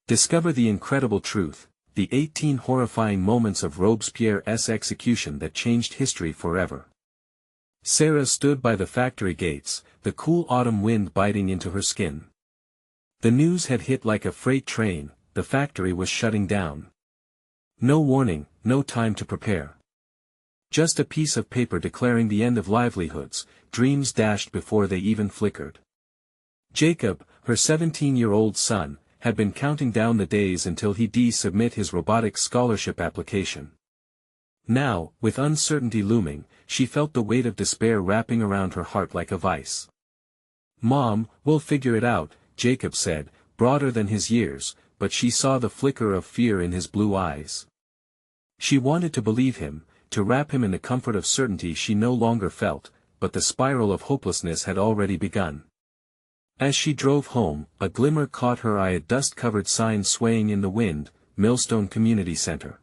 Discover the incredible truth, the 18 horrifying moments of Robespierre's execution that changed history forever. Sarah stood by the factory gates, the cool autumn wind biting into her skin. The news had hit like a freight train, the factory was shutting down. No warning, no time to prepare. Just a piece of paper declaring the end of livelihoods, dreams dashed before they even flickered. Jacob, her 17-year-old son, had been counting down the days until he'd submit his robotics scholarship application. Now, with uncertainty looming, she felt the weight of despair wrapping around her heart like a vice. "Mom, we'll figure it out," Jacob said, broader than his years, but she saw the flicker of fear in his blue eyes. She wanted to believe him, to wrap him in the comfort of certainty she no longer felt, but the spiral of hopelessness had already begun. As she drove home, a glimmer caught her eye, a dust-covered sign swaying in the wind, Millstone Community Center.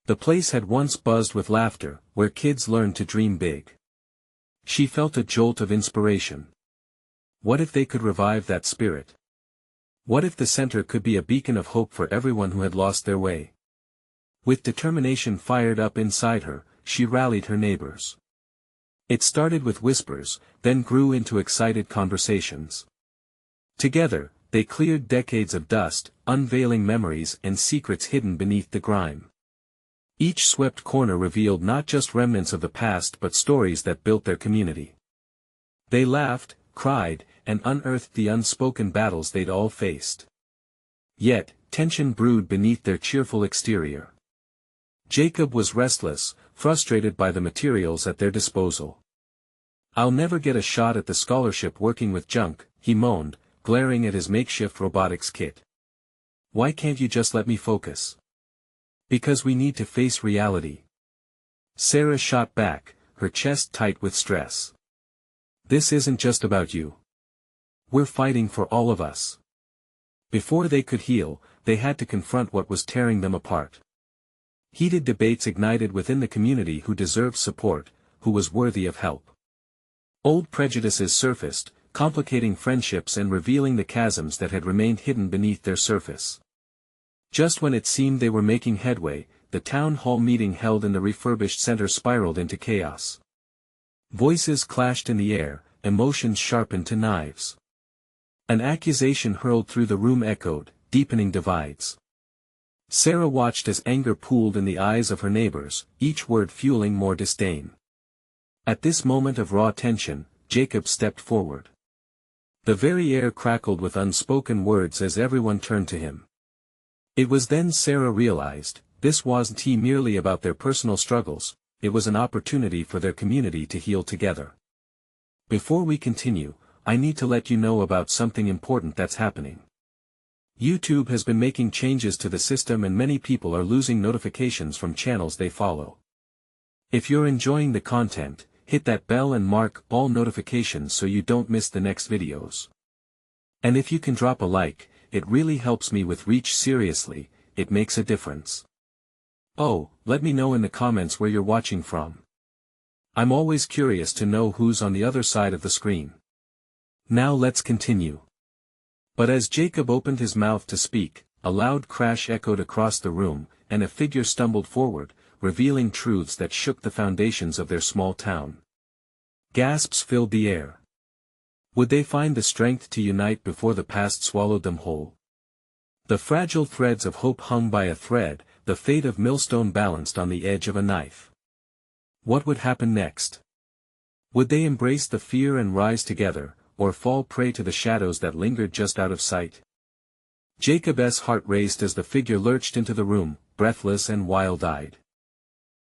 The place had once buzzed with laughter, where kids learned to dream big. She felt a jolt of inspiration. What if they could revive that spirit? What if the center could be a beacon of hope for everyone who had lost their way? With determination fired up inside her, she rallied her neighbors. It started with whispers, then grew into excited conversations. Together, they cleared decades of dust, unveiling memories and secrets hidden beneath the grime. Each swept corner revealed not just remnants of the past but stories that built their community. They laughed, cried, and unearthed the unspoken battles they'd all faced. Yet, tension brewed beneath their cheerful exterior. Jacob was restless, frustrated by the materials at their disposal. "I'll never get a shot at the scholarship working with junk," he moaned, glaring at his makeshift robotics kit. "Why can't you just let me focus?" "Because we need to face reality." Sarah shot back, her chest tight with stress. "This isn't just about you. We're fighting for all of us." Before they could heal, they had to confront what was tearing them apart. Heated debates ignited within the community: who deserved support, who was worthy of help. Old prejudices surfaced, complicating friendships and revealing the chasms that had remained hidden beneath their surface. Just when it seemed they were making headway, the town hall meeting held in the refurbished center spiraled into chaos. Voices clashed in the air, emotions sharpened to knives. An accusation hurled through the room echoed, deepening divides. Sarah watched as anger pooled in the eyes of her neighbors, each word fueling more disdain. At this moment of raw tension, Jacob stepped forward. The very air crackled with unspoken words as everyone turned to him. It was then Sarah realized, this wasn't merely about their personal struggles, it was an opportunity for their community to heal together. "Before we continue, I need to let you know about something important that's happening. YouTube has been making changes to the system and many people are losing notifications from channels they follow. If you're enjoying the content, hit that bell and mark all notifications so you don't miss the next videos. And if you can drop a like, it really helps me with reach. Seriously, it makes a difference. Oh, let me know in the comments where you're watching from. I'm always curious to know who's on the other side of the screen. Now let's continue." But as Jacob opened his mouth to speak, a loud crash echoed across the room, and a figure stumbled forward, revealing truths that shook the foundations of their small town. Gasps filled the air. Would they find the strength to unite before the past swallowed them whole? The fragile threads of hope hung by a thread, the fate of Millstone balanced on the edge of a knife. What would happen next? Would they embrace the fear and rise together, or fall prey to the shadows that lingered just out of sight? Jacob's heart raced as the figure lurched into the room, breathless and wild-eyed.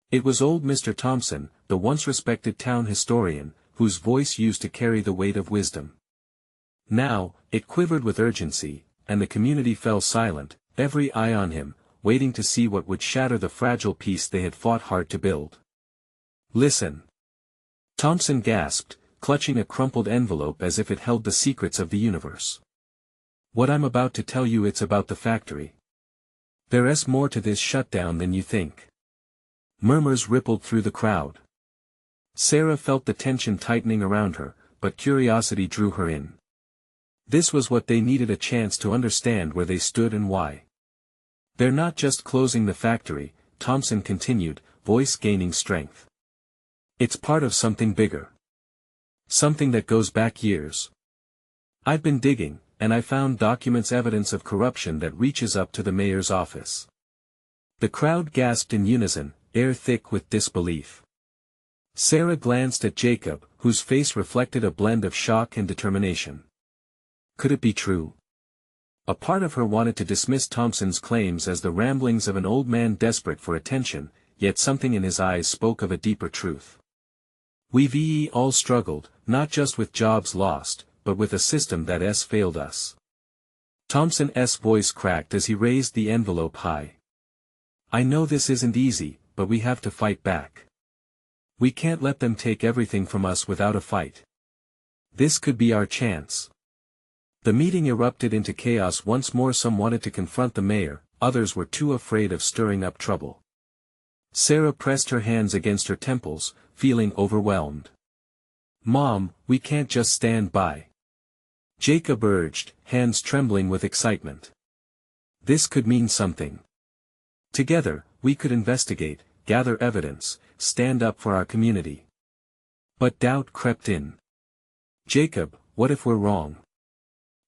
It was old Mr. Thompson, the once respected town historian, whose voice used to carry the weight of wisdom. Now, it quivered with urgency, and the community fell silent, every eye on him, waiting to see what would shatter the fragile peace they had fought hard to build. "Listen." Thompson gasped, clutching a crumpled envelope as if it held the secrets of the universe. "What I'm about to tell you, it's about the factory. There's more to this shutdown than you think." Murmurs rippled through the crowd. Sarah felt the tension tightening around her, but curiosity drew her in. This was what they needed, a chance to understand where they stood and why. "They're not just closing the factory," Thompson continued, voice gaining strength. "It's part of something bigger. Something that goes back years. I've been digging, and I found documents, evidence of corruption that reaches up to the mayor's office." The crowd gasped in unison, air thick with disbelief. Sarah glanced at Jacob, whose face reflected a blend of shock and determination. Could it be true? A part of her wanted to dismiss Thompson's claims as the ramblings of an old man desperate for attention, yet something in his eyes spoke of a deeper truth. "We've all struggled, not just with jobs lost, but with a system that has failed us." Thompson's voice cracked as he raised the envelope high. "I know this isn't easy, but we have to fight back. We can't let them take everything from us without a fight. This could be our chance." The meeting erupted into chaos once more. Some wanted to confront the mayor, others were too afraid of stirring up trouble. Sarah pressed her hands against her temples, feeling overwhelmed. "Mom, we can't just stand by," Jacob urged, hands trembling with excitement. "This could mean something. Together, we could investigate, gather evidence, stand up for our community." But doubt crept in. "Jacob, what if we're wrong?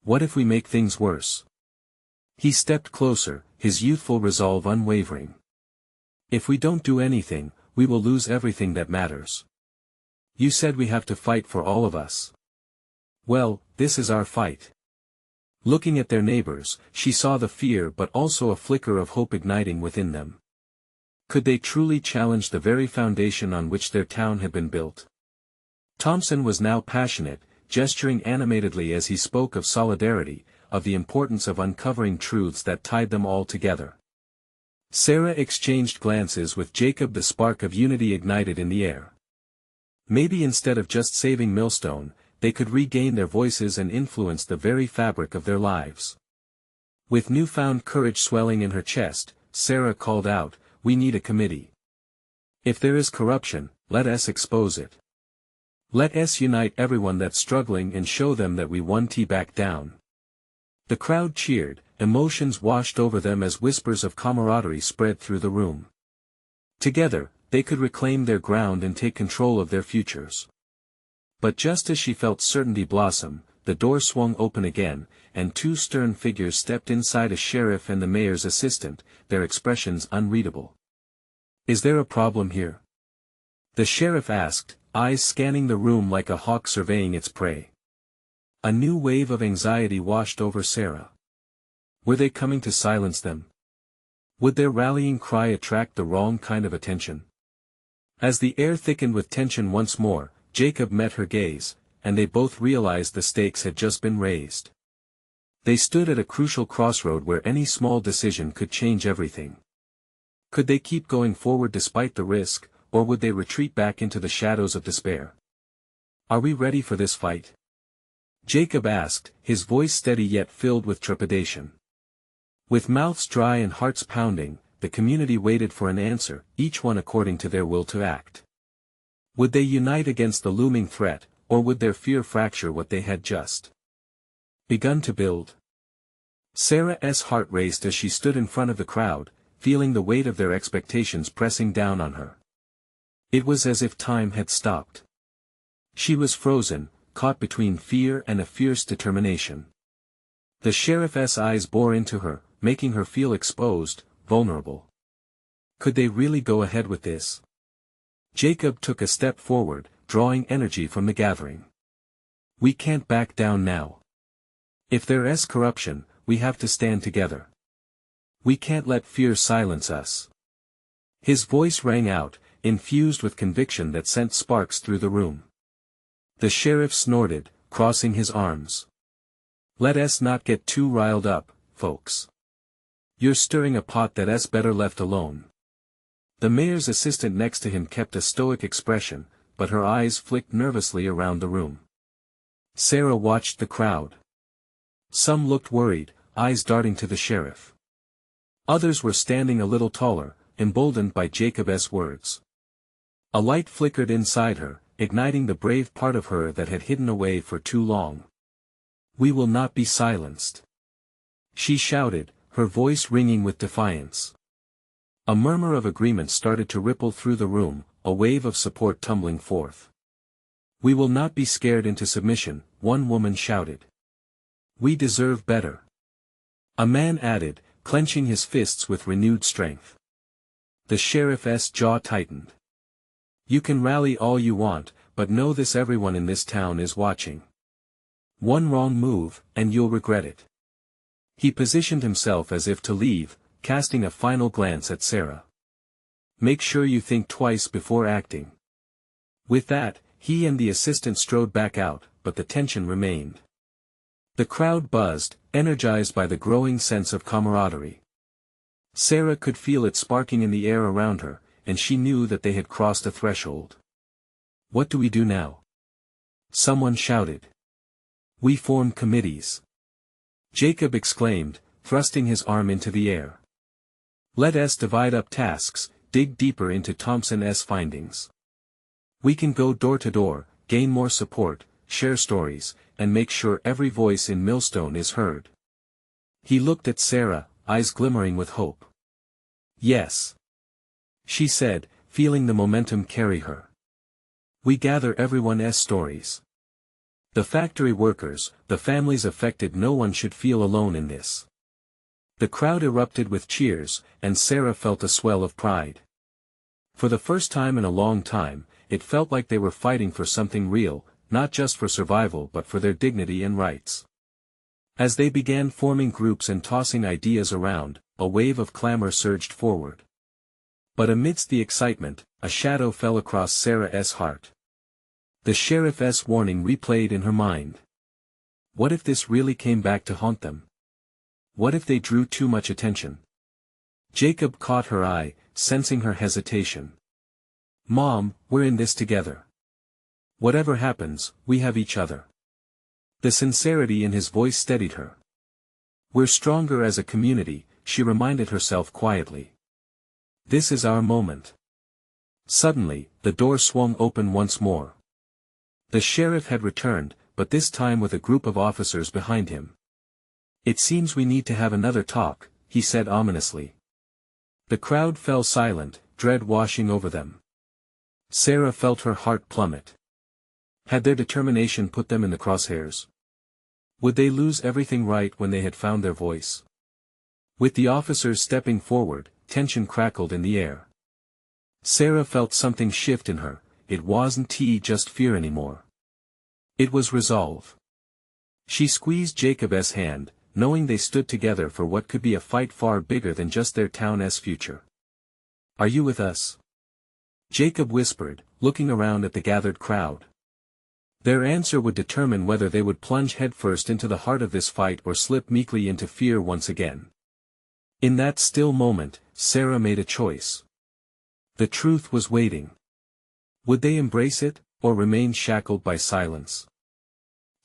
What if we make things worse?" He stepped closer, his youthful resolve unwavering. "If we don't do anything, we will lose everything that matters. You said we have to fight for all of us. Well, this is our fight." Looking at their neighbors, she saw the fear but also a flicker of hope igniting within them. Could they truly challenge the very foundation on which their town had been built? Thompson was now passionate, gesturing animatedly as he spoke of solidarity, of the importance of uncovering truths that tied them all together. Sarah exchanged glances with Jacob, the spark of unity ignited in the air. Maybe instead of just saving Millstone, they could regain their voices and influence the very fabric of their lives. With newfound courage swelling in her chest, Sarah called out, "We need a committee. If there is corruption, let us expose it. Let us unite everyone that's struggling and show them that we won't back down." The crowd cheered, emotions washed over them as whispers of camaraderie spread through the room. Together, they could reclaim their ground and take control of their futures. But just as she felt certainty blossom, the door swung open again, and two stern figures stepped inside, a sheriff and the mayor's assistant, their expressions unreadable. "Is there a problem here?" the sheriff asked, eyes scanning the room like a hawk surveying its prey. A new wave of anxiety washed over Sarah. Were they coming to silence them? Would their rallying cry attract the wrong kind of attention? As the air thickened with tension once more, Jacob met her gaze, and they both realized the stakes had just been raised. They stood at a crucial crossroad where any small decision could change everything. Could they keep going forward despite the risk, or would they retreat back into the shadows of despair? "Are we ready for this fight?" Jacob asked, his voice steady yet filled with trepidation. With mouths dry and hearts pounding, the community waited for an answer, each one according to their will to act. Would they unite against the looming threat, or would their fear fracture what they had just begun to build? Sarah's heart raced as she stood in front of the crowd, feeling the weight of their expectations pressing down on her. It was as if time had stopped. She was frozen, caught between fear and a fierce determination. The sheriff's eyes bore into her, making her feel exposed, vulnerable. Could they really go ahead with this? Jacob took a step forward, drawing energy from the gathering. "We can't back down now. If there is corruption, we have to stand together. We can't let fear silence us." His voice rang out, infused with conviction that sent sparks through the room. The sheriff snorted, crossing his arms. "Let us not get too riled up, folks. You're stirring a pot that's better left alone." The mayor's assistant next to him kept a stoic expression, but her eyes flicked nervously around the room. Sarah watched the crowd. Some looked worried, eyes darting to the sheriff. Others were standing a little taller, emboldened by Jacob's words. A light flickered inside her, igniting the brave part of her that had hidden away for too long. We will not be silenced. She shouted, her voice ringing with defiance. A murmur of agreement started to ripple through the room, a wave of support tumbling forth. We will not be scared into submission, one woman shouted. We deserve better. A man added, clenching his fists with renewed strength. The sheriff's jaw tightened. You can rally all you want, but know this: everyone in this town is watching. One wrong move, and you'll regret it. He positioned himself as if to leave, casting a final glance at Sarah. Make sure you think twice before acting. With that, he and the assistant strode back out, but the tension remained. The crowd buzzed, energized by the growing sense of camaraderie. Sarah could feel it sparking in the air around her, and she knew that they had crossed a threshold. What do we do now? Someone shouted. We form committees. Jacob exclaimed, thrusting his arm into the air. Let us divide up tasks, dig deeper into Thompson's findings. We can go door to door, gain more support, share stories, and make sure every voice in Millstone is heard. He looked at Sarah, eyes glimmering with hope. Yes. She said, feeling the momentum carry her. We gather everyone's stories. The factory workers, the families affected. No one should feel alone in this. The crowd erupted with cheers, and Sarah felt a swell of pride. For the first time in a long time, it felt like they were fighting for something real, not just for survival but for their dignity and rights. As they began forming groups and tossing ideas around, a wave of clamor surged forward. But amidst the excitement, a shadow fell across Sarah's heart. The sheriff's warning replayed in her mind. What if this really came back to haunt them? What if they drew too much attention? Jacob caught her eye, sensing her hesitation. Mom, we're in this together. Whatever happens, we have each other. The sincerity in his voice steadied her. We're stronger as a community, she reminded herself quietly. This is our moment. Suddenly, the door swung open once more. The sheriff had returned, but this time with a group of officers behind him. It seems we need to have another talk, he said ominously. The crowd fell silent, dread washing over them. Sarah felt her heart plummet. Had their determination put them in the crosshairs? Would they lose everything right when they had found their voice? With the officers stepping forward, tension crackled in the air. Sarah felt something shift in her. It wasn't just fear anymore. It was resolve. She squeezed Jacob's hand, knowing they stood together for what could be a fight far bigger than just their town's future. Are you with us? Jacob whispered, looking around at the gathered crowd. Their answer would determine whether they would plunge headfirst into the heart of this fight or slip meekly into fear once again. In that still moment, Sarah made a choice. The truth was waiting. Would they embrace it, or remain shackled by silence?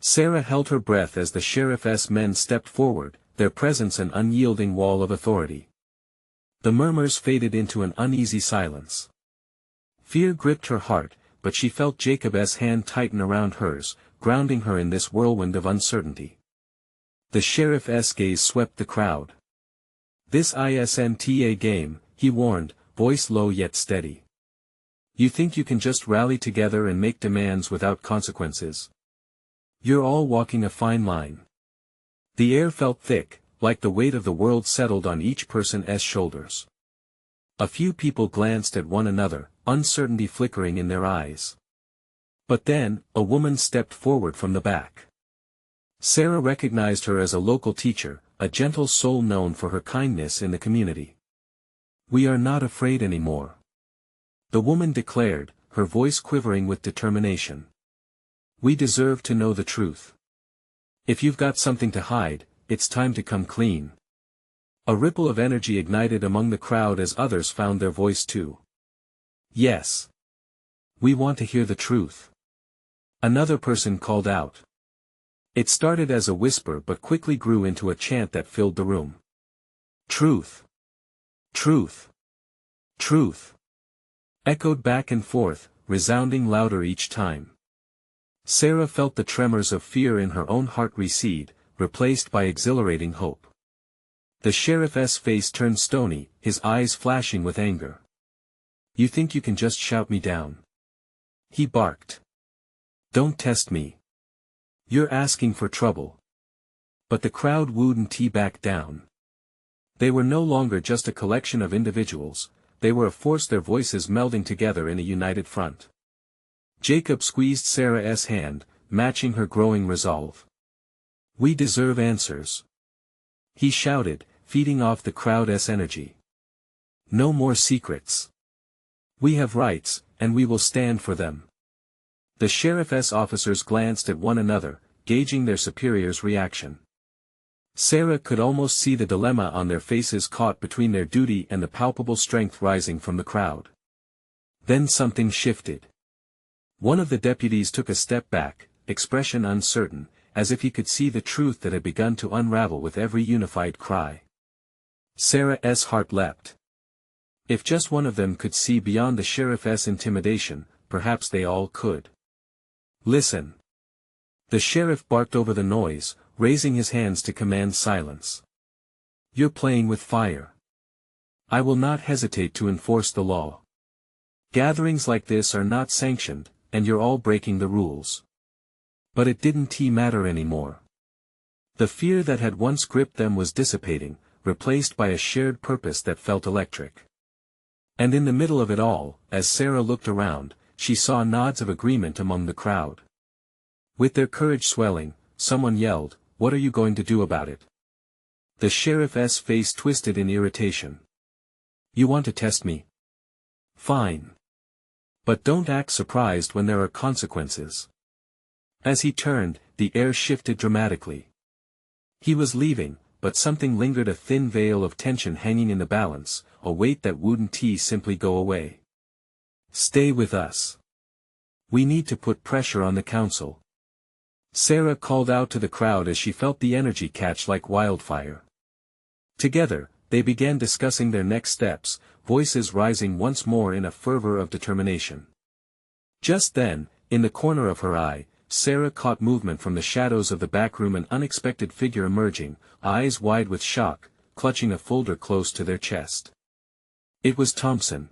Sarah held her breath as the sheriff's men stepped forward, their presence an unyielding wall of authority. The murmurs faded into an uneasy silence. Fear gripped her heart, but she felt Jacob's hand tighten around hers, grounding her in this whirlwind of uncertainty. The sheriff's gaze swept the crowd. This isn't a game, he warned, voice low yet steady. You think you can just rally together and make demands without consequences? You're all walking a fine line. The air felt thick, like the weight of the world settled on each person's shoulders. A few people glanced at one another, uncertainty flickering in their eyes. But then, a woman stepped forward from the back. Sarah recognized her as a local teacher, a gentle soul known for her kindness in the community. We are not afraid anymore. The woman declared, her voice quivering with determination. We deserve to know the truth. If you've got something to hide, it's time to come clean. A ripple of energy ignited among the crowd as others found their voice too. Yes. We want to hear the truth. Another person called out. It started as a whisper but quickly grew into a chant that filled the room. Truth. Truth. Truth. Echoed back and forth, resounding louder each time. Sarah felt the tremors of fear in her own heart recede, replaced by exhilarating hope. The sheriff's face turned stony, his eyes flashing with anger. "You think you can just shout me down?" he barked. "Don't test me. You're asking for trouble." But the crowd wouldn't back down. They were no longer just a collection of individuals, they were a force, their voices melding together in a united front. Jacob squeezed Sarah's hand, matching her growing resolve. "We deserve answers," he shouted, feeding off the crowd's energy. "No more secrets. We have rights, and we will stand for them." The sheriff's officers glanced at one another, gauging their superior's reaction. Sarah could almost see the dilemma on their faces, caught between their duty and the palpable strength rising from the crowd. Then something shifted. One of the deputies took a step back, expression uncertain, as if he could see the truth that had begun to unravel with every unified cry. Sarah's heart leapt. If just one of them could see beyond the sheriff's intimidation, perhaps they all could. "Listen!" The sheriff barked over the noise, raising his hands to command silence. "You're playing with fire. I will not hesitate to enforce the law. Gatherings like this are not sanctioned, and you're all breaking the rules." But it didn't matter anymore. The fear that had once gripped them was dissipating, replaced by a shared purpose that felt electric. And in the middle of it all, as Sarah looked around, she saw nods of agreement among the crowd. With their courage swelling, someone yelled, "What are you going to do about it?" The sheriff's face twisted in irritation. "You want to test me? Fine. But don't act surprised when there are consequences." As he turned, the air shifted dramatically. He was leaving, but something lingered, a thin veil of tension hanging in the balance, a weight that wouldn't simply go away. "Stay with us. We need to put pressure on the council," Sarah called out to the crowd as she felt the energy catch like wildfire. Together, they began discussing their next steps, voices rising once more in a fervor of determination. Just then, in the corner of her eye, Sarah caught movement from the shadows of the back room, an unexpected figure emerging, eyes wide with shock, clutching a folder close to their chest. It was Thompson.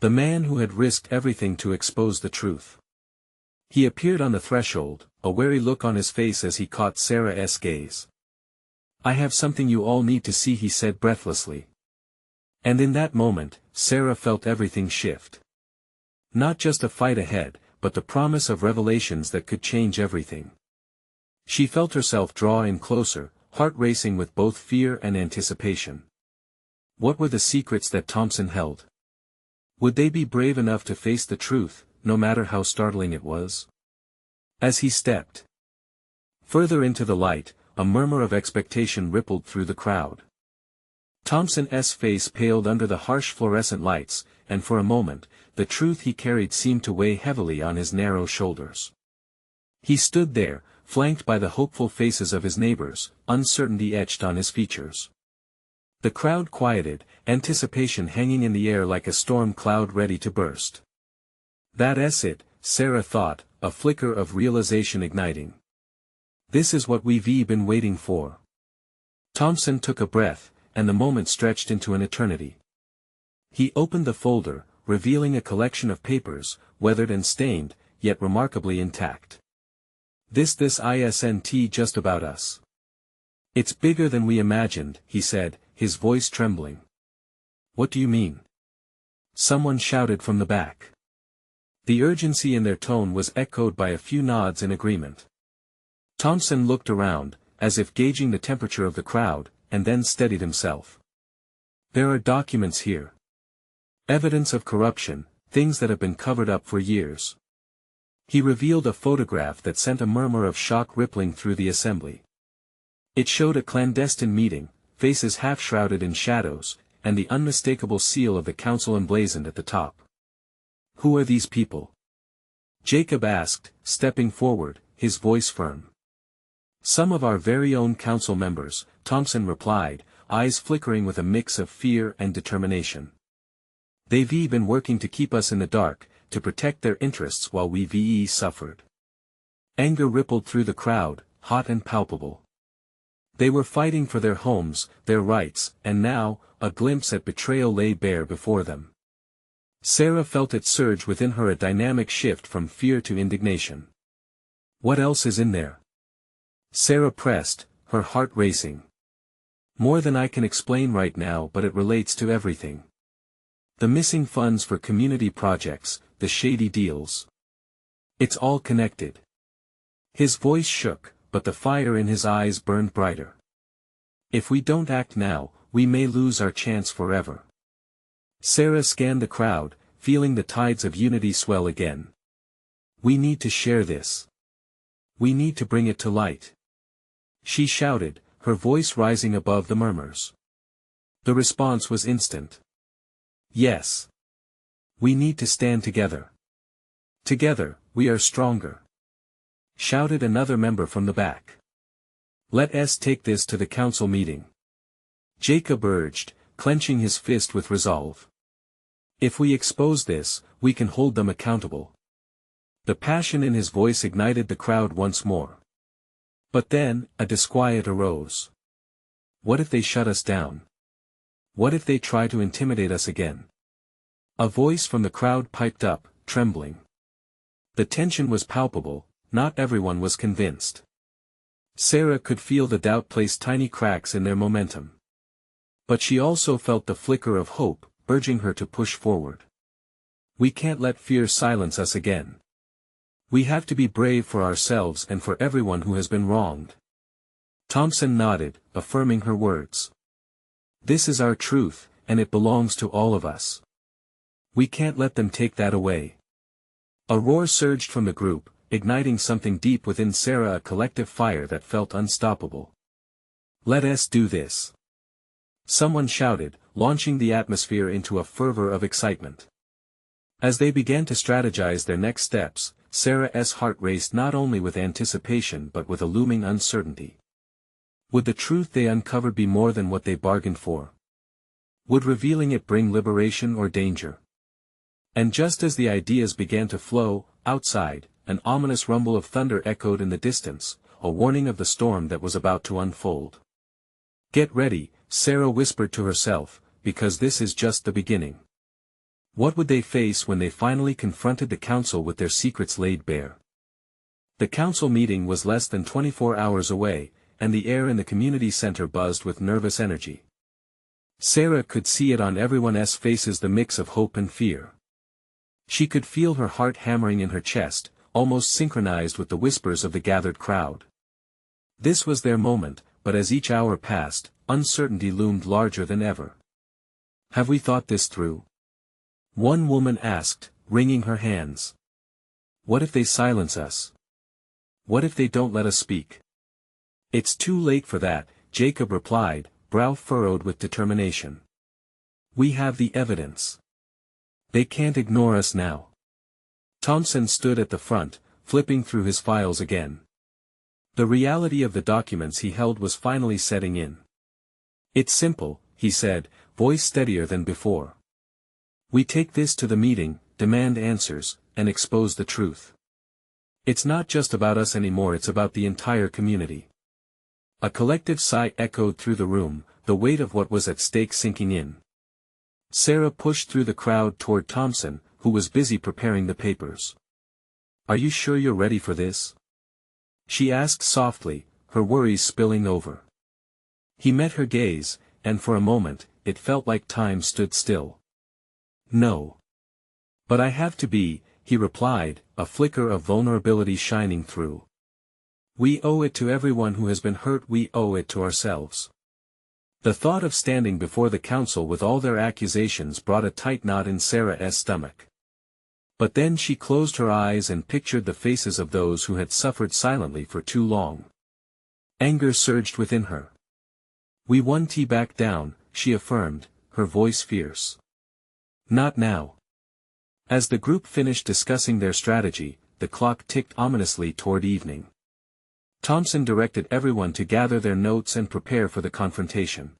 The man who had risked everything to expose the truth. He appeared on the threshold, a wary look on his face as he caught Sarah's gaze. "I have something you all need to see," he said breathlessly. And in that moment, Sarah felt everything shift. Not just a fight ahead, but the promise of revelations that could change everything. She felt herself draw in closer, heart racing with both fear and anticipation. What were the secrets that Thompson held? Would they be brave enough to face the truth, no matter how startling it was? As he stepped further into the light, a murmur of expectation rippled through the crowd. Thompson's face paled under the harsh fluorescent lights, and for a moment, the truth he carried seemed to weigh heavily on his narrow shoulders. He stood there, flanked by the hopeful faces of his neighbors, uncertainty etched on his features. The crowd quieted, anticipation hanging in the air like a storm cloud ready to burst. "That's it," Sarah thought, a flicker of realization igniting. "This is what we've been waiting for." Thompson took a breath, and the moment stretched into an eternity. He opened the folder, revealing a collection of papers, weathered and stained, yet remarkably intact. This isn't just about us. It's bigger than we imagined," he said, his voice trembling. "What do you mean?" someone shouted from the back. The urgency in their tone was echoed by a few nods in agreement. Thompson looked around, as if gauging the temperature of the crowd, and then steadied himself. "There are documents here. Evidence of corruption, things that have been covered up for years." He revealed a photograph that sent a murmur of shock rippling through the assembly. It showed a clandestine meeting, faces half-shrouded in shadows, and the unmistakable seal of the council emblazoned at the top. "Who are these people?" Jacob asked, stepping forward, his voice firm. "Some of our very own council members," Thompson replied, eyes flickering with a mix of fear and determination. "They've been working to keep us in the dark, to protect their interests while we've suffered." Anger rippled through the crowd, hot and palpable. They were fighting for their homes, their rights, and now, a glimpse at betrayal lay bare before them. Sarah felt it surge within her, a dynamic shift from fear to indignation. What else is in there? Sarah pressed, her heart racing. More than I can explain right now, but it relates to everything. The missing funds for community projects, the shady deals. It's all connected. His voice shook, but the fire in his eyes burned brighter. If we don't act now, we may lose our chance forever. Sarah scanned the crowd, feeling the tides of unity swell again. We need to share this. We need to bring it to light. She shouted, her voice rising above the murmurs. The response was instant. Yes. We need to stand together. Together, we are stronger. Shouted another member from the back. Let us take this to the council meeting. Jacob urged, clenching his fist with resolve. If we expose this, we can hold them accountable. The passion in his voice ignited the crowd once more. But then, a disquiet arose. What if they shut us down? What if they try to intimidate us again? A voice from the crowd piped up, trembling. The tension was palpable, not everyone was convinced. Sarah could feel the doubt place tiny cracks in their momentum. But she also felt the flicker of hope, urging her to push forward. We can't let fear silence us again. We have to be brave for ourselves and for everyone who has been wronged. Thompson nodded, affirming her words. This is our truth, and it belongs to all of us. We can't let them take that away. A roar surged from the group, igniting something deep within Sarah, a collective fire that felt unstoppable. Let us do this. Someone shouted, launching the atmosphere into a fervor of excitement. As they began to strategize their next steps, Sarah's heart raced not only with anticipation but with a looming uncertainty. Would the truth they uncovered be more than what they bargained for? Would revealing it bring liberation or danger? And just as the ideas began to flow, outside, an ominous rumble of thunder echoed in the distance, a warning of the storm that was about to unfold. Get ready, Sarah whispered to herself, because this is just the beginning. What would they face when they finally confronted the council with their secrets laid bare? The council meeting was less than 24 hours away, and the air in the community center buzzed with nervous energy. Sarah could see it on everyone's faces, the mix of hope and fear. She could feel her heart hammering in her chest, almost synchronized with the whispers of the gathered crowd. This was their moment, but as each hour passed, uncertainty loomed larger than ever. Have we thought this through? One woman asked, wringing her hands. What if they silence us? What if they don't let us speak? It's too late for that, Jacob replied, brow furrowed with determination. We have the evidence. They can't ignore us now. Thompson stood at the front, flipping through his files again. The reality of the documents he held was finally setting in. It's simple, he said, voice steadier than before. We take this to the meeting, demand answers, and expose the truth. It's not just about us anymore, it's about the entire community. A collective sigh echoed through the room, the weight of what was at stake sinking in. Sarah pushed through the crowd toward Thompson, who was busy preparing the papers. Are you sure you're ready for this? She asked softly, her worries spilling over. He met her gaze, and for a moment, it felt like time stood still. No. But I have to be, he replied, a flicker of vulnerability shining through. We owe it to everyone who has been hurt, we owe it to ourselves. The thought of standing before the council with all their accusations brought a tight knot in Sarah's stomach. But then she closed her eyes and pictured the faces of those who had suffered silently for too long. Anger surged within her. We won, back down, she affirmed, her voice fierce. Not now. As the group finished discussing their strategy, the clock ticked ominously toward evening. Thompson directed everyone to gather their notes and prepare for the confrontation.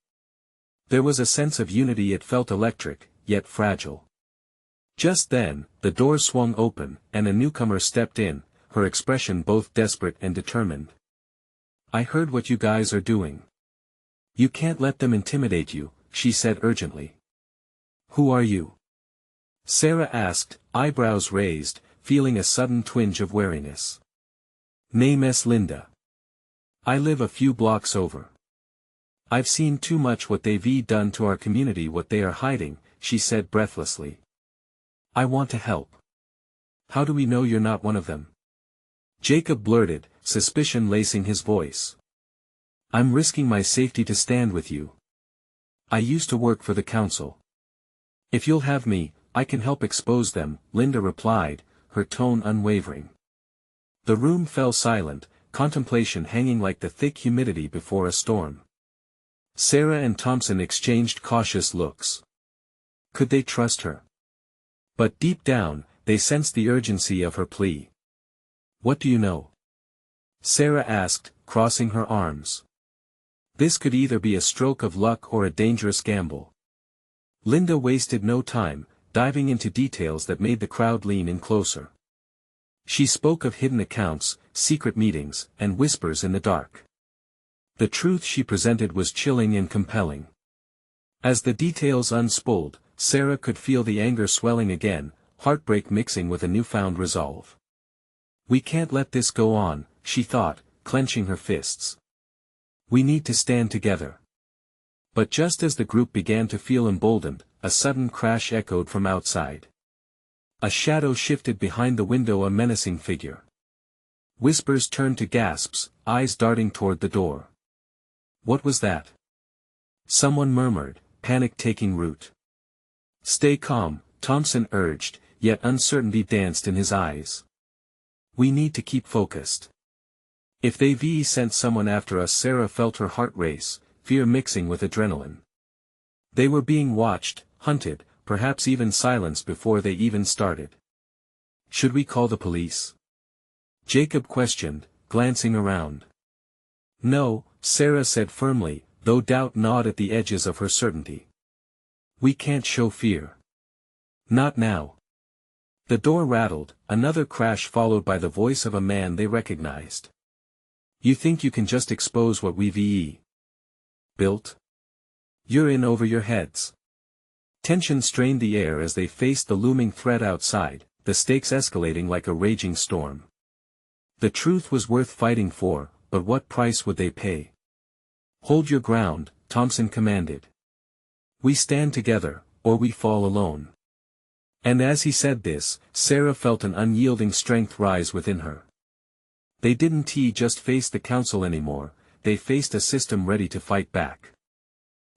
There was a sense of unity, it felt electric, yet fragile. Just then, the door swung open, and a newcomer stepped in, her expression both desperate and determined. "I heard what you guys are doing. You can't let them intimidate you," she said urgently. "Who are you?" Sarah asked, eyebrows raised, feeling a sudden twinge of wariness. "Name's Linda. I live a few blocks over. I've seen too much what they've done to our community, what they are hiding," she said breathlessly. "I want to help." "How do we know you're not one of them?" Jacob blurted, suspicion lacing his voice. "I'm risking my safety to stand with you. I used to work for the council. If you'll have me, I can help expose them," Linda replied, her tone unwavering. The room fell silent, contemplation hanging like the thick humidity before a storm. Sarah and Thompson exchanged cautious looks. Could they trust her? But deep down, they sensed the urgency of her plea. "What do you know?" Sarah asked, crossing her arms. This could either be a stroke of luck or a dangerous gamble. Linda wasted no time, diving into details that made the crowd lean in closer. She spoke of hidden accounts, secret meetings, and whispers in the dark. The truth she presented was chilling and compelling. As the details unspooled, Sarah could feel the anger swelling again, heartbreak mixing with a newfound resolve. "We can't let this go on," she thought, clenching her fists. "We need to stand together." But just as the group began to feel emboldened, a sudden crash echoed from outside. A shadow shifted behind the window, a menacing figure. Whispers turned to gasps, eyes darting toward the door. What was that? Someone murmured, panic taking root. "Stay calm," Thompson urged, yet uncertainty danced in his eyes. "We need to keep focused. If they've sent someone after us." Sarah felt her heart race, fear mixing with adrenaline. They were being watched, hunted, perhaps even silenced before they even started. "Should we call the police?" Jacob questioned, glancing around. "No," Sarah said firmly, though doubt gnawed at the edges of her certainty. "We can't show fear. Not now." The door rattled, another crash followed by the voice of a man they recognized. "You think you can just expose what we've built? You're in over your heads." Tension strained the air as they faced the looming threat outside, the stakes escalating like a raging storm. The truth was worth fighting for, but what price would they pay? "Hold your ground," Thompson commanded. "We stand together, or we fall alone." And as he said this, Sarah felt an unyielding strength rise within her. They didn't just face the council anymore, they faced a system ready to fight back.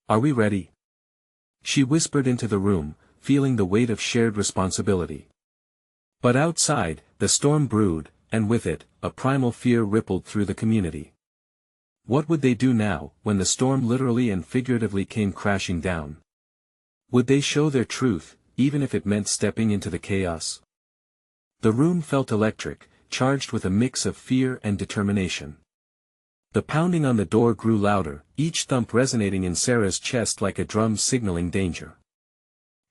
"Are we ready?" She whispered into the room, feeling the weight of shared responsibility. But outside, the storm brewed, and with it, a primal fear rippled through the community. What would they do now, when the storm literally and figuratively came crashing down? Would they show their truth, even if it meant stepping into the chaos? The room felt electric, charged with a mix of fear and determination. The pounding on the door grew louder, each thump resonating in Sarah's chest like a drum signaling danger.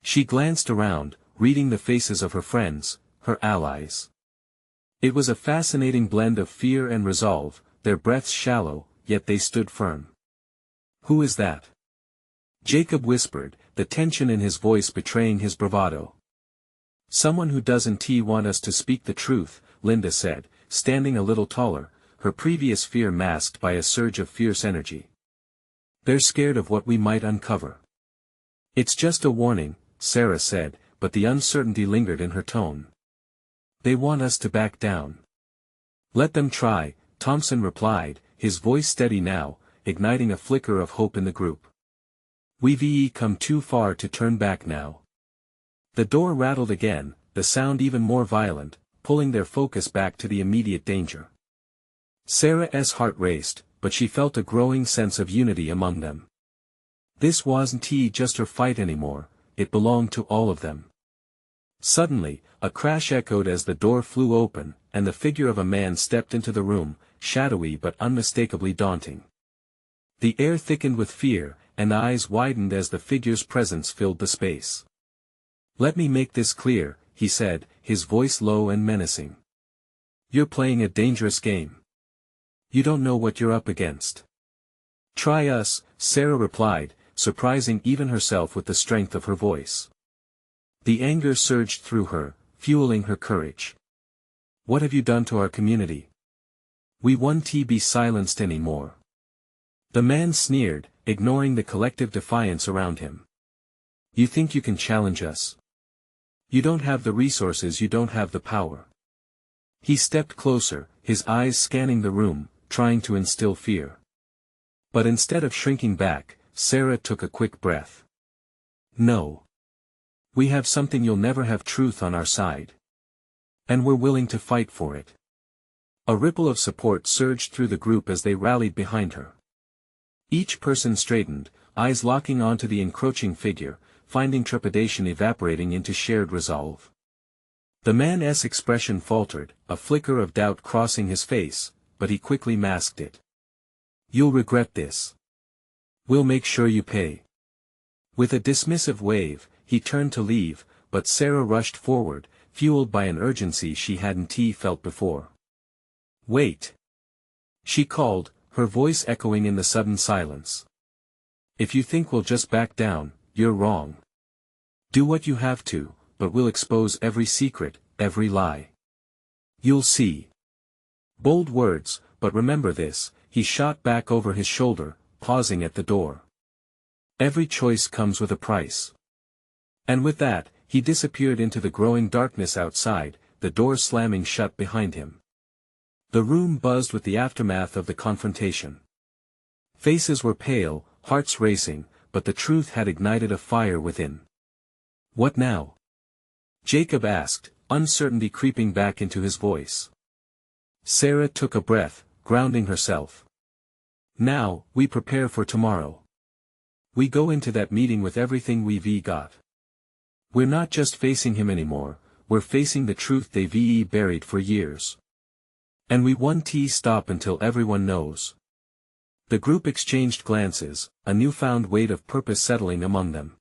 She glanced around, reading the faces of her friends, her allies. It was a fascinating blend of fear and resolve, their breaths shallow, yet they stood firm. "Who is that?" Jacob whispered, the tension in his voice betraying his bravado. "Someone who doesn't want us to speak the truth," Linda said, standing a little taller, her previous fear masked by a surge of fierce energy. "They're scared of what we might uncover." "It's just a warning," Sarah said, but the uncertainty lingered in her tone. "They want us to back down." "Let them try," Thompson replied, his voice steady now, igniting a flicker of hope in the group. "We've come too far to turn back now." The door rattled again, the sound even more violent, pulling their focus back to the immediate danger. Sarah's heart raced, but she felt a growing sense of unity among them. This wasn't just her fight anymore, it belonged to all of them. Suddenly, a crash echoed as the door flew open, and the figure of a man stepped into the room, shadowy but unmistakably daunting. The air thickened with fear, and eyes widened as the figure's presence filled the space. "Let me make this clear," he said, his voice low and menacing. You're playing a dangerous game. You don't know what you're up against. Try us, Sarah replied, surprising even herself with the strength of her voice. The anger surged through her, fueling her courage. What have you done to our community? We won't be silenced anymore. The man sneered, ignoring the collective defiance around him. You think you can challenge us? You don't have the resources, you don't have the power. He stepped closer, his eyes scanning the room, trying to instill fear. But instead of shrinking back, Sarah took a quick breath. No. We have something you'll never have: truth on our side. And we're willing to fight for it. A ripple of support surged through the group as they rallied behind her. Each person straightened, eyes locking onto the encroaching figure, finding trepidation evaporating into shared resolve. The man's expression faltered, a flicker of doubt crossing his face, but he quickly masked it. You'll regret this. We'll make sure you pay. With a dismissive wave, he turned to leave, but Sarah rushed forward, fueled by an urgency she hadn't felt before. Wait. She called, her voice echoing in the sudden silence. If you think we'll just back down, you're wrong. Do what you have to, but we'll expose every secret, every lie. You'll see. Bold words, but remember this, he shot back over his shoulder, pausing at the door. Every choice comes with a price. And with that, he disappeared into the growing darkness outside, the door slamming shut behind him. The room buzzed with the aftermath of the confrontation. Faces were pale, hearts racing, but the truth had ignited a fire within. What now? Jacob asked, uncertainty creeping back into his voice. Sarah took a breath, grounding herself. Now, we prepare for tomorrow. We go into that meeting with everything we've got. We're not just facing him anymore, we're facing the truth they've buried for years. And we won't stop until everyone knows. The group exchanged glances, a newfound weight of purpose settling among them.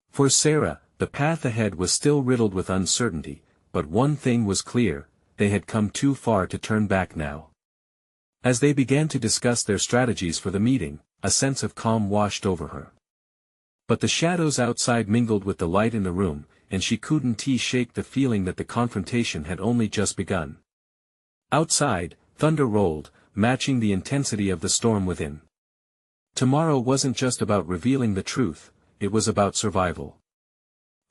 For Sarah, the path ahead was still riddled with uncertainty, but one thing was clear: they had come too far to turn back now. As they began to discuss their strategies for the meeting, a sense of calm washed over her. But the shadows outside mingled with the light in the room, and she couldn't shake the feeling that the confrontation had only just begun. Outside, thunder rolled, matching the intensity of the storm within. Tomorrow wasn't just about revealing the truth, it was about survival.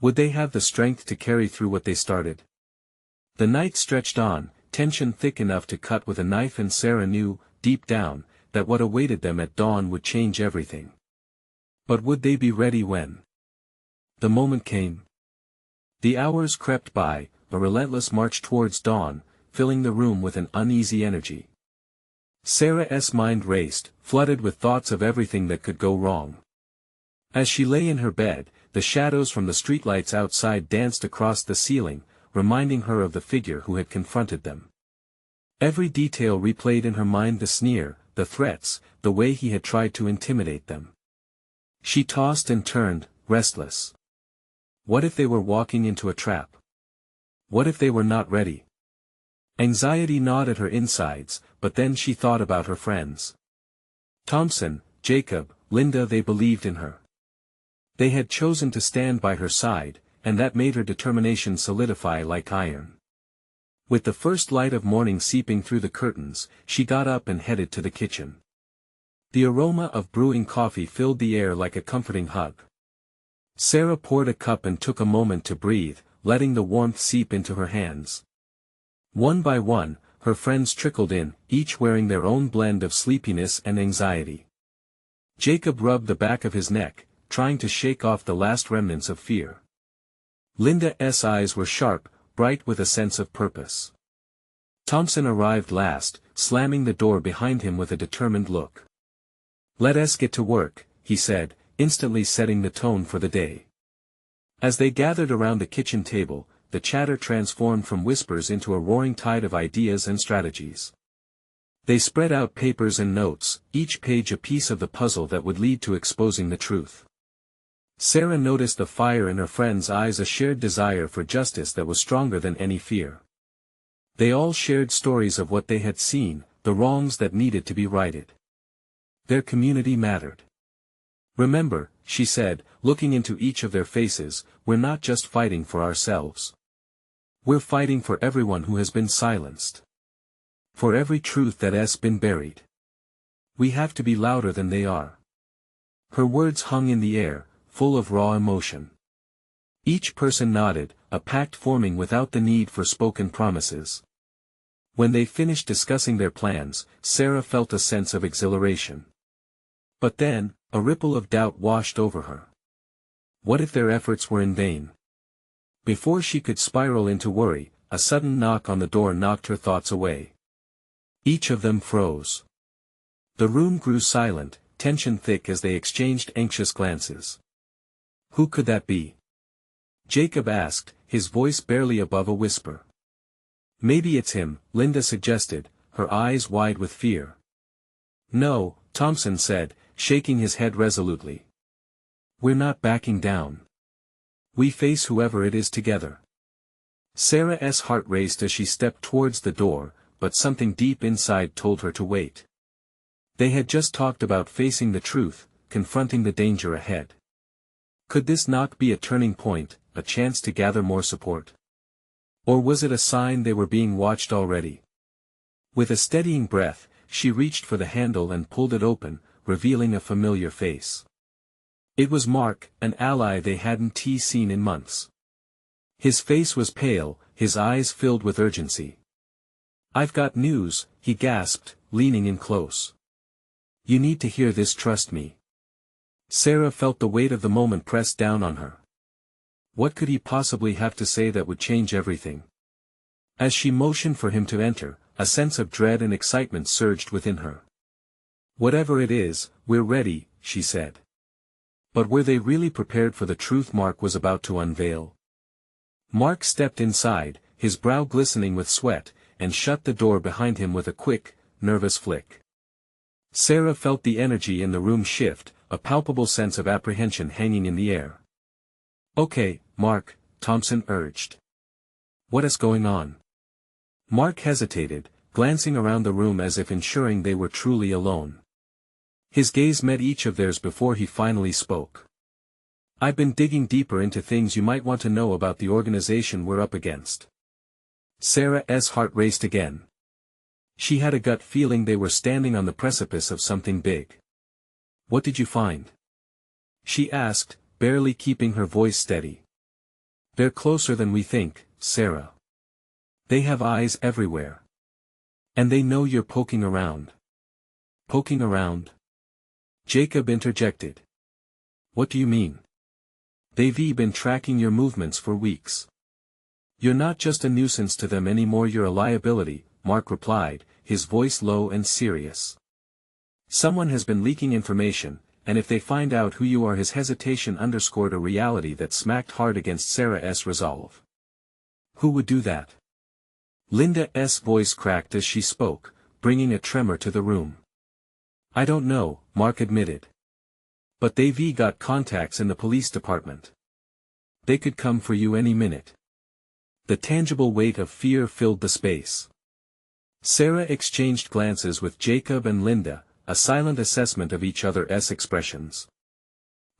Would they have the strength to carry through what they started? The night stretched on, tension thick enough to cut with a knife, and Sarah knew, deep down, that what awaited them at dawn would change everything. But would they be ready when the moment came? The hours crept by, a relentless march towards dawn, filling the room with an uneasy energy. Sarah's mind raced, flooded with thoughts of everything that could go wrong. As she lay in her bed, the shadows from the streetlights outside danced across the ceiling, reminding her of the figure who had confronted them. Every detail replayed in her mind: the sneer, the threats, the way he had tried to intimidate them. She tossed and turned, restless. What if they were walking into a trap? What if they were not ready? Anxiety gnawed at her insides, but then she thought about her friends. Thompson, Jacob, Linda. They believed in her. They had chosen to stand by her side, and that made her determination solidify like iron. With the first light of morning seeping through the curtains, she got up and headed to the kitchen. The aroma of brewing coffee filled the air like a comforting hug. Sarah poured a cup and took a moment to breathe, letting the warmth seep into her hands. One by one, her friends trickled in, each wearing their own blend of sleepiness and anxiety. Jacob rubbed the back of his neck, trying to shake off the last remnants of fear. Linda's eyes were sharp, bright with a sense of purpose. Thompson arrived last, slamming the door behind him with a determined look. "Let us get to work," he said, instantly setting the tone for the day. As they gathered around the kitchen table, the chatter transformed from whispers into a roaring tide of ideas and strategies. They spread out papers and notes, each page a piece of the puzzle that would lead to exposing the truth. Sarah noticed the fire in her friend's eyes, a shared desire for justice that was stronger than any fear. They all shared stories of what they had seen, the wrongs that needed to be righted. Their community mattered. Remember, she said, looking into each of their faces, we're not just fighting for ourselves. We're fighting for everyone who has been silenced. For every truth that has been buried. We have to be louder than they are. Her words hung in the air, full of raw emotion. Each person nodded, a pact forming without the need for spoken promises. When they finished discussing their plans, Sarah felt a sense of exhilaration. But then, a ripple of doubt washed over her. What if their efforts were in vain? Before she could spiral into worry, a sudden knock on the door knocked her thoughts away. Each of them froze. The room grew silent, tension thick as they exchanged anxious glances. Who could that be? Jacob asked, his voice barely above a whisper. Maybe it's him, Linda suggested, her eyes wide with fear. No, Thompson said, shaking his head resolutely. We're not backing down. We face whoever it is together. Sarah's heart raced as she stepped towards the door, but something deep inside told her to wait. They had just talked about facing the truth, confronting the danger ahead. Could this knock be a turning point, a chance to gather more support? Or was it a sign they were being watched already? With a steadying breath, she reached for the handle and pulled it open, revealing a familiar face. It was Mark, an ally they hadn't seen in months. His face was pale, his eyes filled with urgency. I've got news, he gasped, leaning in close. You need to hear this, trust me. Sarah felt the weight of the moment press down on her. What could he possibly have to say that would change everything? As she motioned for him to enter, a sense of dread and excitement surged within her. Whatever it is, we're ready, she said. But were they really prepared for the truth Mark was about to unveil? Mark stepped inside, his brow glistening with sweat, and shut the door behind him with a quick, nervous flick. Sarah felt the energy in the room shift, a palpable sense of apprehension hanging in the air. Okay, Mark, Thompson urged. What is going on? Mark hesitated, glancing around the room as if ensuring they were truly alone. His gaze met each of theirs before he finally spoke. I've been digging deeper into things you might want to know about the organization we're up against. Sarah's heart raced again. She had a gut feeling they were standing on the precipice of something big. What did you find? She asked, barely keeping her voice steady. They're closer than we think, Sarah. They have eyes everywhere. And they know you're poking around. Poking around? Jacob interjected. What do you mean? They've been tracking your movements for weeks. You're not just a nuisance to them anymore, you're a liability, Mark replied, his voice low and serious. Someone has been leaking information, and if they find out who you are. His hesitation underscored a reality that smacked hard against Sarah's resolve. Who would do that? Linda's voice cracked as she spoke, bringing a tremor to the room. I don't know, Mark admitted. But they've got contacts in the police department. They could come for you any minute. The tangible weight of fear filled the space. Sarah exchanged glances with Jacob and Linda, a silent assessment of each other's expressions.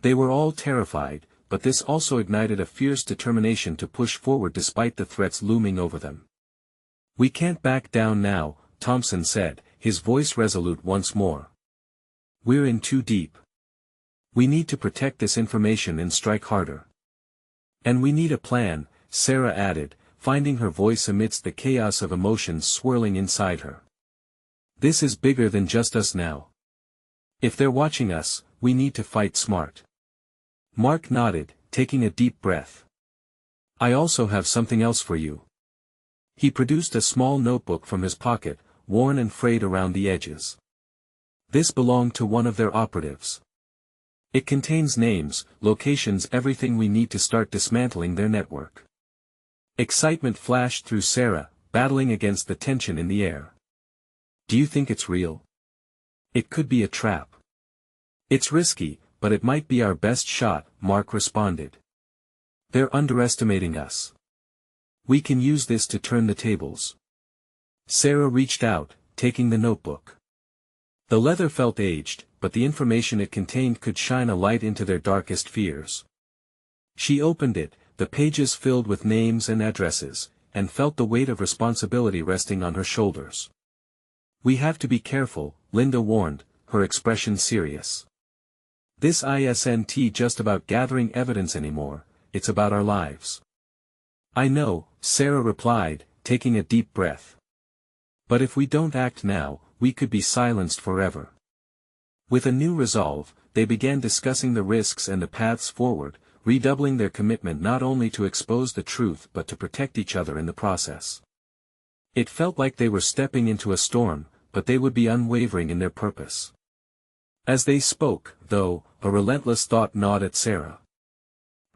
They were all terrified, but this also ignited a fierce determination to push forward despite the threats looming over them. We can't back down now, Thompson said, his voice resolute once more. We're in too deep. We need to protect this information and strike harder. And we need a plan, Sarah added, finding her voice amidst the chaos of emotions swirling inside her. This is bigger than just us now. If they're watching us, we need to fight smart. Mark nodded, taking a deep breath. I also have something else for you. He produced a small notebook from his pocket, worn and frayed around the edges. This belonged to one of their operatives. It contains names, locations, everything we need to start dismantling their network. Excitement flashed through Sarah, battling against the tension in the air. Do you think it's real? It could be a trap. It's risky, but it might be our best shot, Mark responded. They're underestimating us. We can use this to turn the tables. Sarah reached out, taking the notebook. The leather felt aged, but the information it contained could shine a light into their darkest fears. She opened it, the pages filled with names and addresses, and felt the weight of responsibility resting on her shoulders. "We have to be careful," Linda warned, her expression serious. "This isn't just about gathering evidence anymore, it's about our lives." "I know," Sarah replied, taking a deep breath. "But if we don't act now, we could be silenced forever." With a new resolve, they began discussing the risks and the paths forward, redoubling their commitment not only to expose the truth but to protect each other in the process. It felt like they were stepping into a storm, but they would be unwavering in their purpose. As they spoke, though, a relentless thought gnawed at Sarah.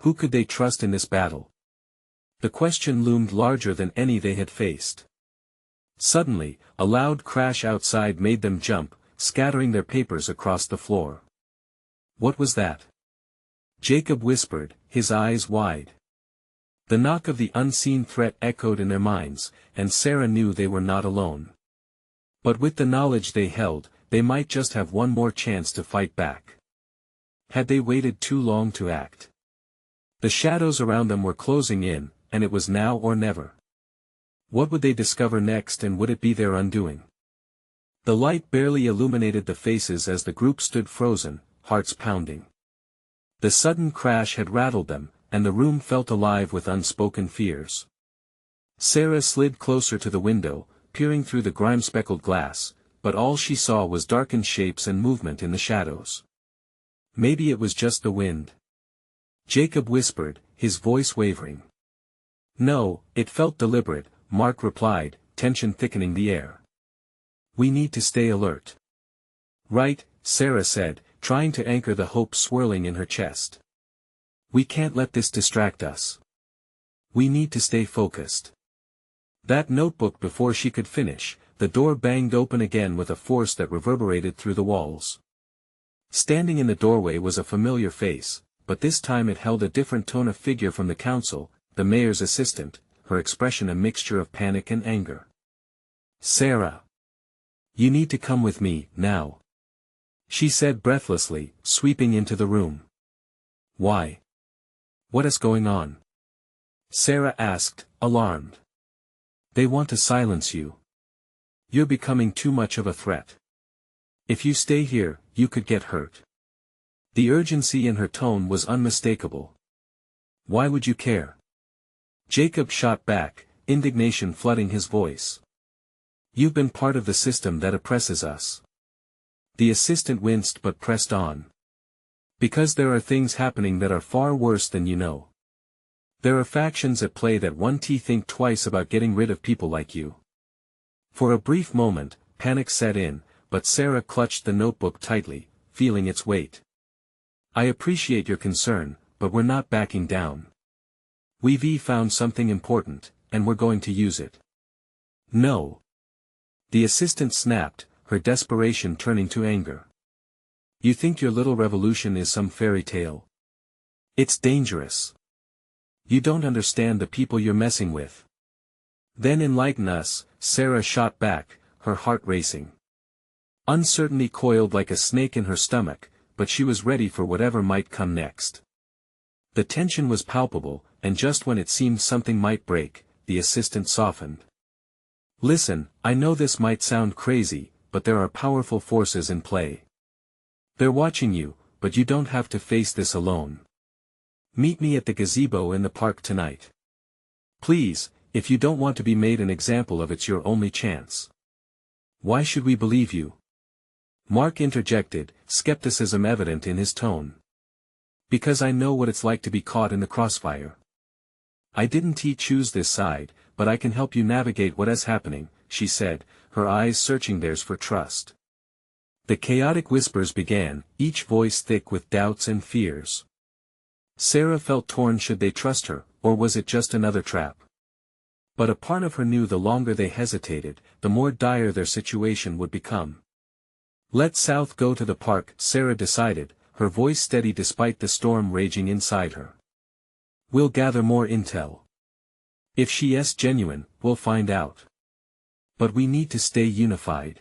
Who could they trust in this battle? The question loomed larger than any they had faced. Suddenly, a loud crash outside made them jump, scattering their papers across the floor. "What was that?" Jacob whispered, his eyes wide. The knock of the unseen threat echoed in their minds, and Sarah knew they were not alone. But with the knowledge they held, they might just have one more chance to fight back. Had they waited too long to act? The shadows around them were closing in, and it was now or never. What would they discover next, and would it be their undoing? The light barely illuminated the faces as the group stood frozen, hearts pounding. The sudden crash had rattled them, and the room felt alive with unspoken fears. Sarah slid closer to the window, peering through the grime-speckled glass, but all she saw was darkened shapes and movement in the shadows. Maybe it was just the wind. Jacob whispered, his voice wavering. "No, it felt deliberate," Mark replied, tension thickening the air. "We need to stay alert." "Right," Sarah said, trying to anchor the hope swirling in her chest. "We can't let this distract us. We need to stay focused." That notebook. Before she could finish, the door banged open again with a force that reverberated through the walls. Standing in the doorway was a familiar face, but this time it held a different tone of figure from the council, the mayor's assistant, her expression a mixture of panic and anger. "Sarah. You need to come with me, now," she said breathlessly, sweeping into the room. "Why? What is going on?" Sarah asked, alarmed. "They want to silence you. You're becoming too much of a threat. If you stay here, you could get hurt." The urgency in her tone was unmistakable. "Why would you care?" Jacob shot back, indignation flooding his voice. "You've been part of the system that oppresses us." The assistant winced but pressed on. "Because there are things happening that are far worse than you know. There are factions at play that won't think twice about getting rid of people like you." For a brief moment, panic set in, but Sarah clutched the notebook tightly, feeling its weight. "I appreciate your concern, but we're not backing down. We've found something important, and we're going to use it." "No." The assistant snapped, her desperation turning to anger. "You think your little revolution is some fairy tale? It's dangerous. You don't understand the people you're messing with." "Then enlighten us," Sarah shot back, her heart racing. Uncertainty coiled like a snake in her stomach, but she was ready for whatever might come next. The tension was palpable, and just when it seemed something might break, the assistant softened. "Listen, I know this might sound crazy, but there are powerful forces in play. They're watching you, but you don't have to face this alone. Meet me at the gazebo in the park tonight. Please, if you don't want to be made an example of, it's your only chance." "Why should we believe you?" Mark interjected, skepticism evident in his tone. "Because I know what it's like to be caught in the crossfire. I didn't choose this side, but I can help you navigate what is happening," she said, her eyes searching theirs for trust. The chaotic whispers began, each voice thick with doubts and fears. Sarah felt torn. Should they trust her, or was it just another trap? But a part of her knew the longer they hesitated, the more dire their situation would become. "Let South go to the park," Sarah decided, her voice steady despite the storm raging inside her. "We'll gather more intel. If she is genuine, we'll find out. But we need to stay unified.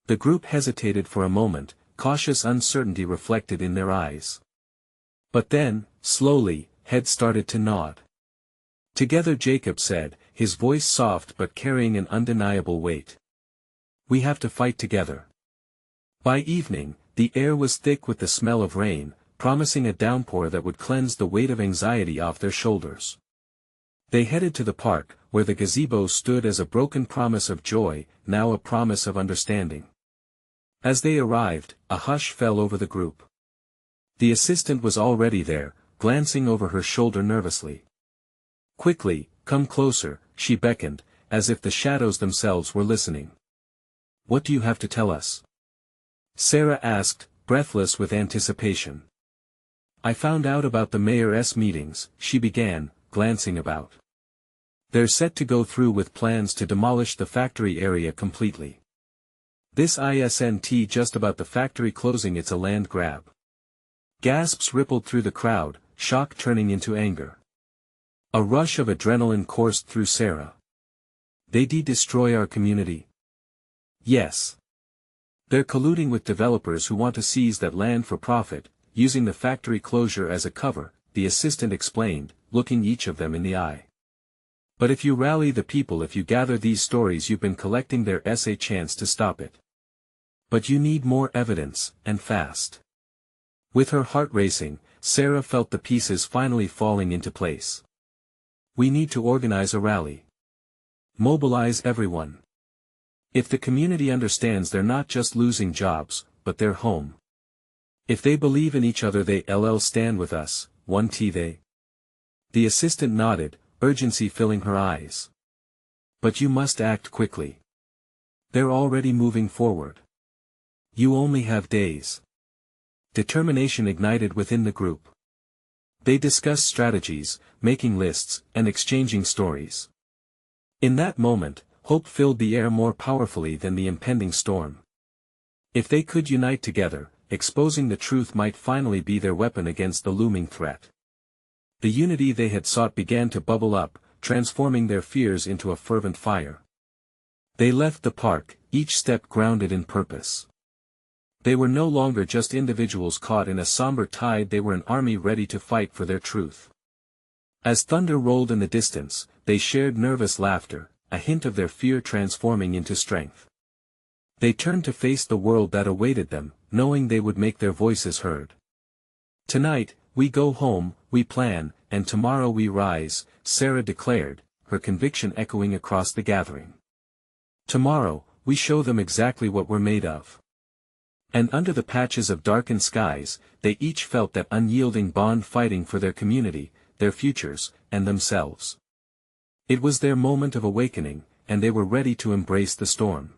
The group hesitated for a moment, cautious uncertainty reflected in their eyes. But then, slowly, heads started to nod. Together, Jacob said, his voice soft but carrying an undeniable weight. We have to fight together. By evening, the air was thick with the smell of rain, promising a downpour that would cleanse the weight of anxiety off their shoulders. They headed to the park, where the gazebo stood as a broken promise of joy, now a promise of understanding. As they arrived, a hush fell over the group. The assistant was already there, glancing over her shoulder nervously. Quickly, come closer, she beckoned, as if the shadows themselves were listening. What do you have to tell us? Sarah asked, breathless with anticipation. I found out about the mayor's meetings, she began, glancing about. They're set to go through with plans to demolish the factory area completely. This isn't just about the factory closing, it's a land grab. Gasps rippled through the crowd, shock turning into anger. A rush of adrenaline coursed through Sarah. They destroy our community? Yes. They're colluding with developers who want to seize that land for profit, using the factory closure as a cover, the assistant explained, looking each of them in the eye. But if you rally the people, if you gather these stories you've been collecting, there's a chance to stop it. But you need more evidence, and fast. With her heart racing, Sarah felt the pieces finally falling into place. We need to organize a rally. Mobilize everyone. If the community understands they're not just losing jobs, but their home. If they believe in each other, they'll stand with us, won't they? The assistant nodded, urgency filling her eyes. But you must act quickly. They're already moving forward. You only have days. Determination ignited within the group. They discussed strategies, making lists, and exchanging stories. In that moment, hope filled the air more powerfully than the impending storm. If they could unite together, exposing the truth might finally be their weapon against the looming threat. The unity they had sought began to bubble up, transforming their fears into a fervent fire. They left the park, each step grounded in purpose. They were no longer just individuals caught in a somber tide, they were an army ready to fight for their truth. As thunder rolled in the distance, they shared nervous laughter, a hint of their fear transforming into strength. They turned to face the world that awaited them, knowing they would make their voices heard. Tonight, we go home, we plan, and tomorrow we rise, Sarah declared, her conviction echoing across the gathering. Tomorrow, we show them exactly what we're made of. And under the patches of darkened skies, they each felt that unyielding bond, fighting for their community, their futures, and themselves. It was their moment of awakening, and they were ready to embrace the storm.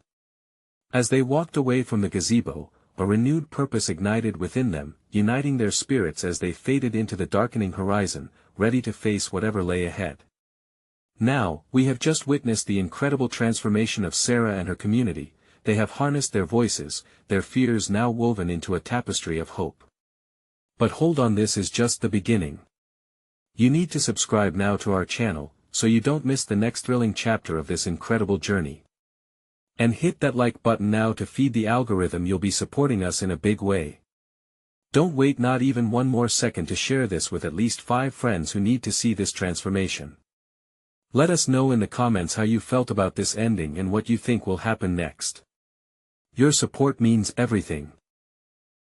As they walked away from the gazebo, a renewed purpose ignited within them, uniting their spirits as they faded into the darkening horizon, ready to face whatever lay ahead. Now, we have just witnessed the incredible transformation of Sarah and her community. They have harnessed their voices, their fears now woven into a tapestry of hope. But hold on, this is just the beginning. You need to subscribe now to our channel, so you don't miss the next thrilling chapter of this incredible journey. And hit that like button now to feed the algorithm, you'll be supporting us in a big way. Don't wait not even one more second to share this with at least 5 friends who need to see this transformation. Let us know in the comments how you felt about this ending and what you think will happen next. Your support means everything.